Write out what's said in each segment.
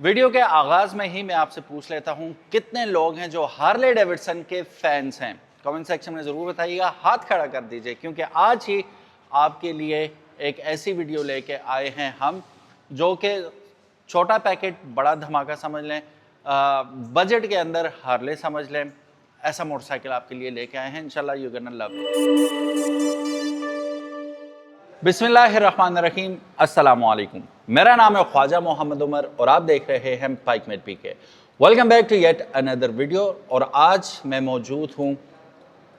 Video के आगाज में ही मैं आपसे पूछ लेता हूं कितने लोग हैं जो हार्ले डेविडसन के फैंस हैं। कमेंट सेक्शन में ज़रूर बताइएगा, हाथ खड़ा कर दीजिए, क्योंकि आज ही आपके लिए एक ऐसी वीडियो लेके आए हैं हम जो कि छोटा पैकेट बड़ा धमाका समझ लें, बजट के अंदर हार्ले समझ लें, ऐसा मोटरसाइकिल आपके लिए लेके आए हैं। इंशाल्लाह यू गोना लव इट। बिस्मिल्लाहिर्रहमानिर्रहीम, अस्सलामु अलैकुम। मेरा नाम है ख्वाजा मोहम्मद उमर और आप देख रहे हैं bike mate PK. Welcome back to yet another video. और आज मैं मौजूद हूँ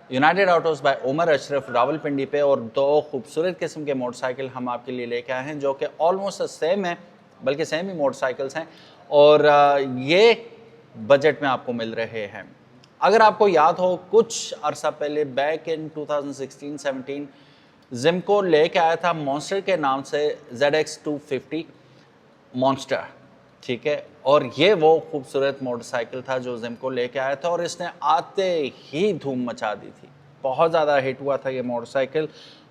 United Autos by Umar Ashraf Rawalpindi पे और दो खूबसूरत किस्म के मोटरसाइकिल हम आपके लिए लेके आए हैं जो कि ऑलमोस्ट सेम है, बल्कि सेम ही मोटरसाइकिल्स हैं और ये बजट में आपको मिल रहे हैं। अगर आपको याद हो, कुछ अरसा पहले बैक इन 2016-17 जिमको लेके आया था मॉन्स्टर के नाम से ZX 250 मॉन्स्टर, ठीक है। और ये वो खूबसूरत मोटरसाइकिल था जो जिमको लेके आया था और इसने आते ही धूम मचा दी थी। बहुत ज़्यादा हिट हुआ था ये मोटरसाइकिल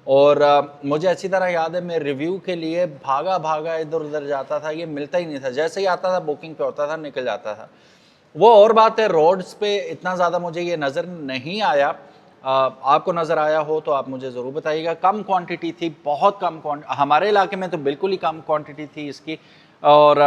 और मुझे अच्छी तरह याद है, मैं रिव्यू के लिए भागा भागा इधर उधर जाता था, ये मिलता ही नहीं था। जैसे ही आता था बुकिंग पे होता था, निकल जाता था। वो और बात है, रोड्स पे इतना ज़्यादा मुझे ये नज़र नहीं आया। आपको नज़र आया हो तो आप मुझे ज़रूर बताइएगा। कम क्वांटिटी थी, बहुत कम हमारे इलाके में तो बिल्कुल ही कम क्वांटिटी थी इसकी। और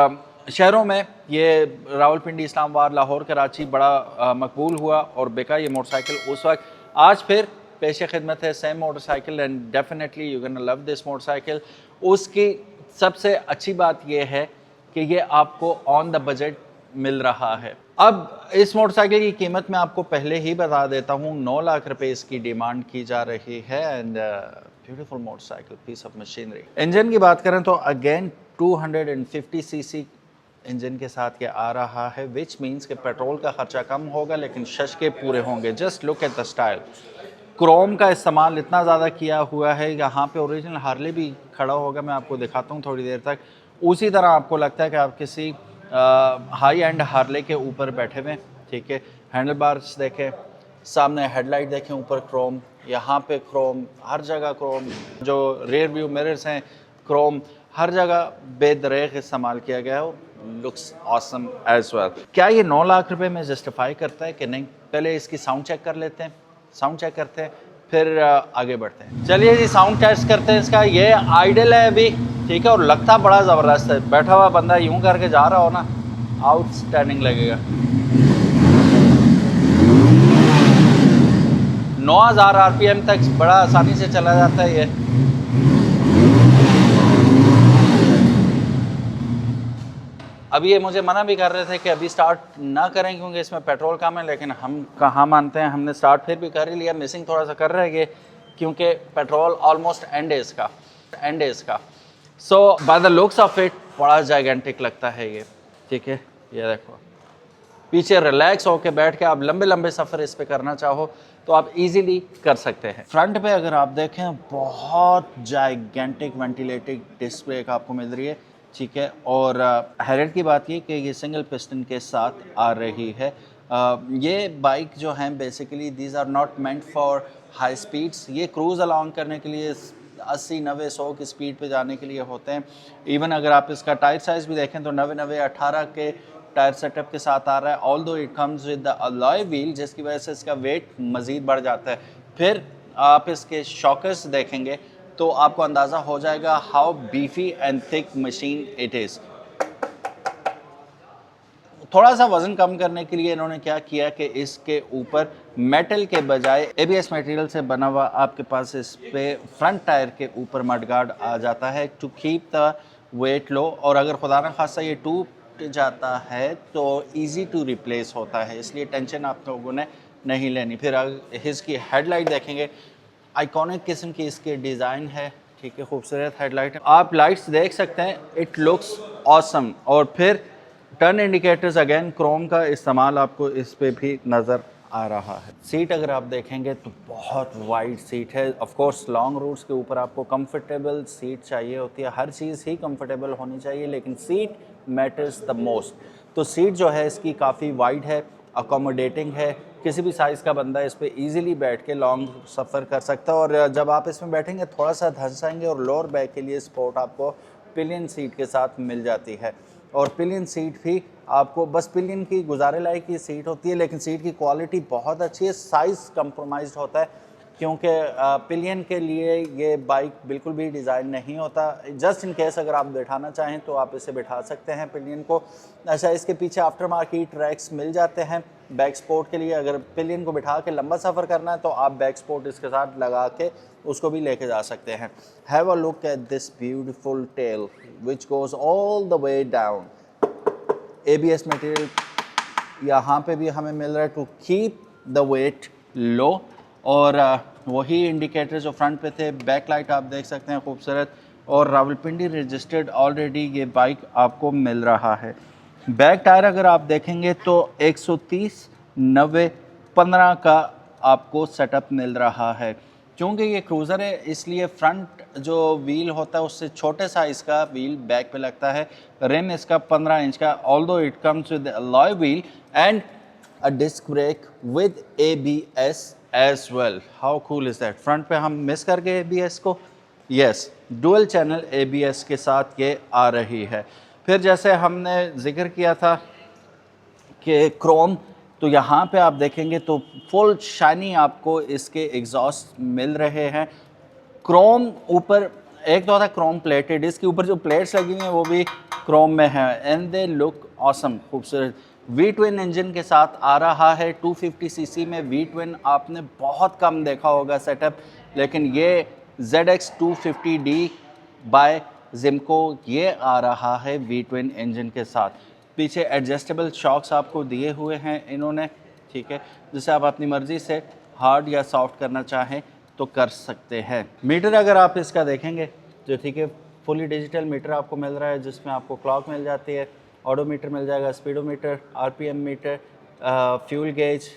शहरों में ये रावलपिंडी, इस्लामाबाद, लाहौर, कराची बड़ा मकबूल हुआ और बिका ये मोटरसाइकिल उस वक्त। आज फिर पेश खिदमत है same motorcycle and definitely you gonna love this motorcycle. उसकी सबसे अच्छी बात यह है कि ये आपको ऑन द बजट मिल रहा है। अब इस मोटरसाइकिल की कीमत मैं आपको पहले ही बता देता हूँ, 9 लाख रुपए इसकी डिमांड की जा रही है and beautiful motorcycle, piece of machinery. Engine की बात करें तो अगेन 250 सीसी इंजन के साथ ये आ रहा है, विच मीन्स कि पेट्रोल का खर्चा कम होगा लेकिन शशके पूरे होंगे। Just look at the style. Chrome का इस्तेमाल इतना ज़्यादा किया हुआ है, यहाँ पे ओरिजिनल हार्ले भी खड़ा होगा, मैं आपको दिखाता हूँ थोड़ी देर तक। उसी तरह आपको लगता है कि आप किसी हाई एंड हार्ले के ऊपर बैठे हुए, ठीक है। हैंडल बार्स देखें, सामने हेडलाइट देखें, ऊपर क्रोम, यहाँ पे क्रोम, हर जगह क्रोम। जो रेयर व्यू मिरर्स हैं क्रोम, हर जगह बेदरेग इस्तेमाल किया गया है। Looks awesome as well. क्या ये 9 लाख रुपए में जस्टिफाई करता है कि नहीं? पहले इसकी साउंड चेक कर लेते हैं, साउंड चेक करते हैं, फिर आगे बढ़ते हैं। चलिए जी, साउंड टेस्ट करते हैं इसका। ये आइडल है अभी, ठीक है, और लगता बड़ा ज़बरदस्त है। बैठा हुआ बंदा यूं करके जा रहा हो ना, आउटस्टैंडिंग लगेगा। 9000 RPM तक बड़ा आसानी से चला जाता है ये। अभी ये मुझे मना भी कर रहे थे कि अभी स्टार्ट ना करें क्योंकि इसमें पेट्रोल कम है, लेकिन हम कहाँ मानते हैं, हमने स्टार्ट फिर भी कर ही लिया। मिसिंग थोड़ा सा कर रहा है ये, क्योंकि पेट्रोल ऑलमोस्ट एंड है इसका। So by the looks of it बड़ा जाइगेंटिक लगता है ये, ठीक है। ये देखो, पीछे रिलैक्स होके बैठ के आप लंबे लंबे सफ़र इस पे करना चाहो तो आप इजीली कर सकते हैं। फ्रंट पे अगर आप देखें, बहुत जाइगेंटिक वेंटिलेटेड डिस्प्ले आपको मिल रही है, ठीक है। और हाईलाइट की बात ये कि ये सिंगल पिस्टन के साथ आ रही है। ये बाइक जो हैं basically these are not meant for high speeds. ये क्रूज़ अलाउंग करने के लिए 80, 90, 100 की स्पीड पे जाने के लिए होते हैं। इवन अगर आप इसका टायर साइज़ भी देखें तो 90, 18 के टायर सेटअप के साथ आ रहा है। Although it comes with the alloy wheel, जिसकी वजह से इसका वेट मज़ीद बढ़ जाता है। फिर आप इसके शॉकर्स देखेंगे तो आपको अंदाज़ा हो जाएगा how beefy and thick machine it is. थोड़ा सा वज़न कम करने के लिए इन्होंने क्या किया कि इसके ऊपर मेटल के बजाय ABS मटेरियल से बना हुआ आपके पास इस पे फ्रंट टायर के ऊपर मडगार्ड आ जाता है to keep the weight low. और अगर खुदा न खासा ये टूट जाता है तो इजी टू रिप्लेस होता है, इसलिए टेंशन आप लोगों ने नहीं लेनी। फिर इसकी हेडलाइट देखेंगे, आइकॉनिक किस्म की इसके डिज़ाइन है, ठीक है, खूबसूरत हेडलाइट है। आप लाइट्स देख सकते हैं, इट लुक्स ऑसम। और फिर टर्न इंडिकेटर्स अगेन क्रोम का इस्तेमाल आपको इस पे भी नज़र आ रहा है। सीट अगर आप देखेंगे तो बहुत वाइड सीट है। ऑफ कोर्स लॉन्ग रूट्स के ऊपर आपको कंफर्टेबल सीट चाहिए होती है, हर चीज़ ही कंफर्टेबल होनी चाहिए, लेकिन सीट मैटर्स द मोस्ट। तो सीट जो है इसकी काफ़ी वाइड है, अकोमोडेटिंग है, किसी भी साइज़ का बंदा इस पे इजीली बैठ के लॉन्ग सफ़र कर सकता है। और जब आप इसमें बैठेंगे थोड़ा सा धंसाएंगे और लोअर बैक के लिए सपोर्ट आपको पिलियन सीट के साथ मिल जाती है। और पिलियन सीट भी आपको, बस पिलियन की गुजारे लायक की सीट होती है, लेकिन सीट की क्वालिटी बहुत अच्छी है। साइज़ कंप्रोमाइज़ होता है क्योंकि पिलियन के लिए ये बाइक बिल्कुल भी डिज़ाइन नहीं होता। जस्ट इन केस अगर आप बैठाना चाहें तो आप इसे बैठा सकते हैं पिलियन को। अच्छा, इसके पीछे आफ्टर मार्केट रैक्स मिल जाते हैं बैक सपोर्ट के लिए। अगर पिलियन को बिठा के लंबा सफ़र करना है तो आप बैक सपोर्ट इसके साथ लगा के उसको भी लेके जा सकते हैं। Have a look at this beautiful tail which goes all the way down. ABS material यहाँ पे भी हमें मिल रहा है to keep the weight low. और वही इंडिकेटर जो फ्रंट पे थे, बैक लाइट आप देख सकते हैं खूबसूरत, और रावलपिंडी रजिस्टर्ड ऑलरेडी ये बाइक आपको मिल रहा है। बैक टायर अगर आप देखेंगे तो 130 90 15 का आपको सेटअप मिल रहा है। क्योंकि ये क्रूज़र है इसलिए फ्रंट जो व्हील होता है उससे छोटे साइज़ का व्हील बैक पे लगता है। रिम इसका 15 इंच का, although it comes with alloy wheel and a disc brake with ABS as well. How cool is that. Front पे हम मिस कर गए ABS को। यस, डुअल चैनल ABS के साथ ये आ रही है। फिर जैसे हमने जिक्र किया था कि क्रोम, तो यहाँ पे आप देखेंगे तो फुल शाइनी आपको इसके एग्जॉस्ट मिल रहे हैं। क्रोम ऊपर एक तो होता है क्रोम प्लेटेड, इसके ऊपर जो प्लेट्स लगी हुई हैं वो भी क्रोम में है एंड दे लुक ऑसम, खूबसूरत। V-twin इंजन के साथ आ रहा है। 250 सीसी में V-twin आपने बहुत कम देखा होगा सेटअप, लेकिन ये ZX 250D बाय जिमको ये आ रहा है V-twin इंजन के साथ। पीछे एडजस्टेबल शॉक्स आपको दिए हुए हैं इन्होंने, ठीक है, जिसे आप अपनी मर्ज़ी से हार्ड या सॉफ्ट करना चाहें तो कर सकते हैं। मीटर अगर आप इसका देखेंगे तो ठीक है, फुली डिजिटल मीटर आपको मिल रहा है जिसमें आपको क्लॉक मिल जाती है, ऑडोमीटर मिल जाएगा, speedometer, RPM meter, fuel gauge,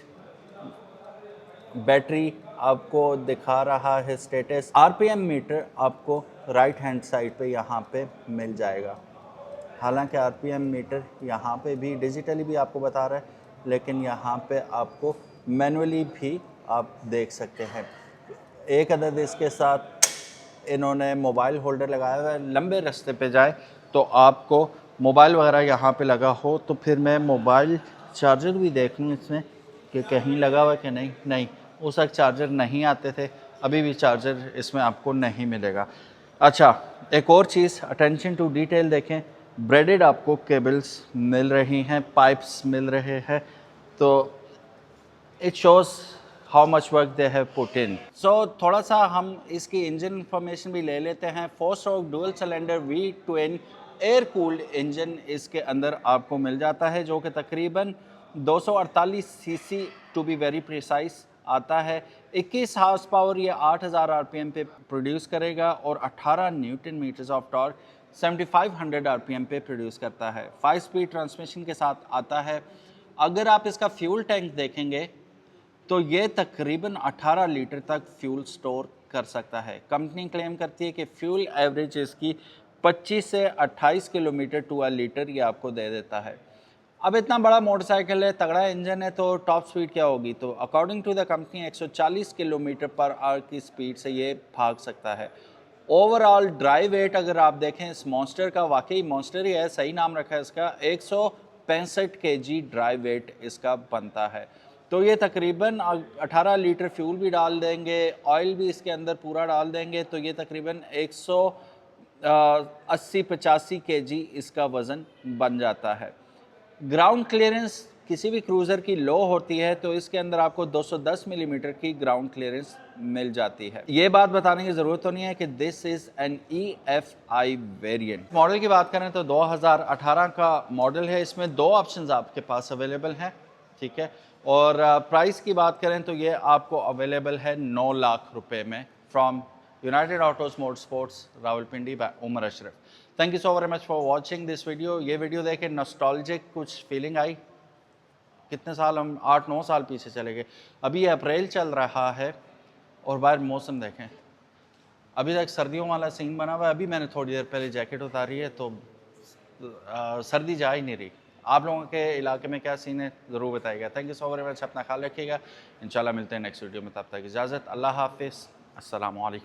battery आपको दिखा रहा है स्टेटस। RPM मीटर आपको राइट हैंड साइड पे यहाँ पे मिल जाएगा। हालांकि RPM मीटर यहाँ पे भी डिजिटली भी आपको बता रहा है, लेकिन यहाँ पे आपको मैनुअली भी आप देख सकते हैं। एक अदद इसके साथ इन्होंने मोबाइल होल्डर लगाया हुआ है। लंबे रास्ते पे जाए तो आपको मोबाइल वगैरह यहाँ पे लगा हो तो फिर मैं मोबाइल चार्जर भी देख लूँ इसमें कि कहीं लगा हुआ है कि नहीं, उस वक्त चार्जर नहीं आते थे, अभी भी चार्जर इसमें आपको नहीं मिलेगा। अच्छा, एक और चीज़, अटेंशन टू डिटेल देखें, ब्रेडेड आपको केबल्स मिल रही हैं, पाइप्स मिल रहे हैं, तो it shows how much work they have put in. So थोड़ा सा हम इसकी इंजन इंफॉर्मेशन भी ले लेते हैं। 4 stroke dual cylinder V-twin air cooled engine इसके अंदर आपको मिल जाता है, जो कि तकरीबन 248 cc to be very precise आता है। 21 हार्स पावर ये 8000 RPM पे प्रोड्यूस करेगा और 18 newton meters of torque 7500 RPM पे प्रोड्यूस करता है। 5 स्पीड ट्रांसमिशन के साथ आता है। अगर आप इसका फ्यूल टैंक देखेंगे तो ये तकरीबन 18 लीटर तक फ्यूल स्टोर कर सकता है। कंपनी क्लेम करती है कि फ्यूल एवरेज इसकी 25 से 28 किलोमीटर टू अ लीटर ये आपको दे देता है। अब इतना बड़ा मोटरसाइकिल है, तगड़ा इंजन है, तो टॉप स्पीड क्या होगी? तो according to the company 140 kilometer per hour की स्पीड से ये भाग सकता है। ओवरऑल ड्राइव वेट अगर आप देखें इस मॉन्स्टर का, वाकई मॉन्स्टर ही है, सही नाम रखा है इसका, 165 kg ड्राइव वेट इसका बनता है। तो ये तकरीबन 18 लीटर फ्यूल भी डाल देंगे, ऑयल भी इसके अंदर पूरा डाल देंगे, तो ये तकरीबन 180-85 kg इसका वज़न बन जाता है। ग्राउंड क्लियरेंस किसी भी क्रूज़र की लो होती है तो इसके अंदर आपको 210 मिलीमीटर की ग्राउंड क्लियरेंस मिल जाती है। ये बात बताने की ज़रूरत तो नहीं है कि this is an EFI variant. Model की बात करें तो 2018 का मॉडल है। इसमें 2 ऑप्शंस आपके पास अवेलेबल हैं, ठीक है। और प्राइस की बात करें तो ये आपको अवेलेबल है 9 लाख रुपए में from united autos motorsports Rawalpindi by Umar Ashraf. Thank you so very much for watching this video. ये वीडियो देख के नॉस्टैल्जिक कुछ फीलिंग आई। कितने साल, हम 8-9 साल पीछे चले गए। अभी अप्रैल चल रहा है और बाहर मौसम देखें, अभी तक सर्दियों वाला सीन बना हुआ है। अभी मैंने थोड़ी देर पहले जैकेट उतारी है तो सर्दी जा ही नहीं रही। आप लोगों के इलाके में क्या सीन है ज़रूर बताइएगा। Thank you so very much, अपना ख्याल रखिएगा। इंशाल्लाह मिलते हैं नेक्स्ट वीडियो में, तब तक इजाज़त, अल्लाह हाफिज़, अस्सलाम वालेकुम।